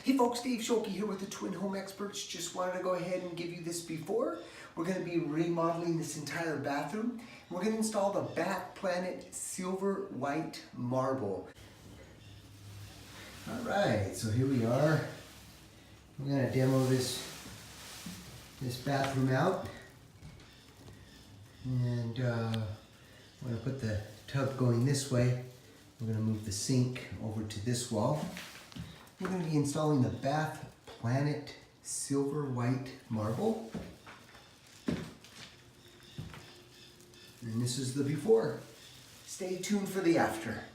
Hey folks, Dave Scholke here with the Twin Home Experts. Just wanted to go ahead and give you this before. We're going to be remodeling this entire bathroom. We're going to install the Bath Planet Silver White Marble. Alright, so here we are. We're going to demo this bathroom out. And I'm going to put the tub going this way. We're going to move the sink over to this wall. We're going to be installing the Bath Planet Silver White Marble. And this is the before. Stay tuned for the after.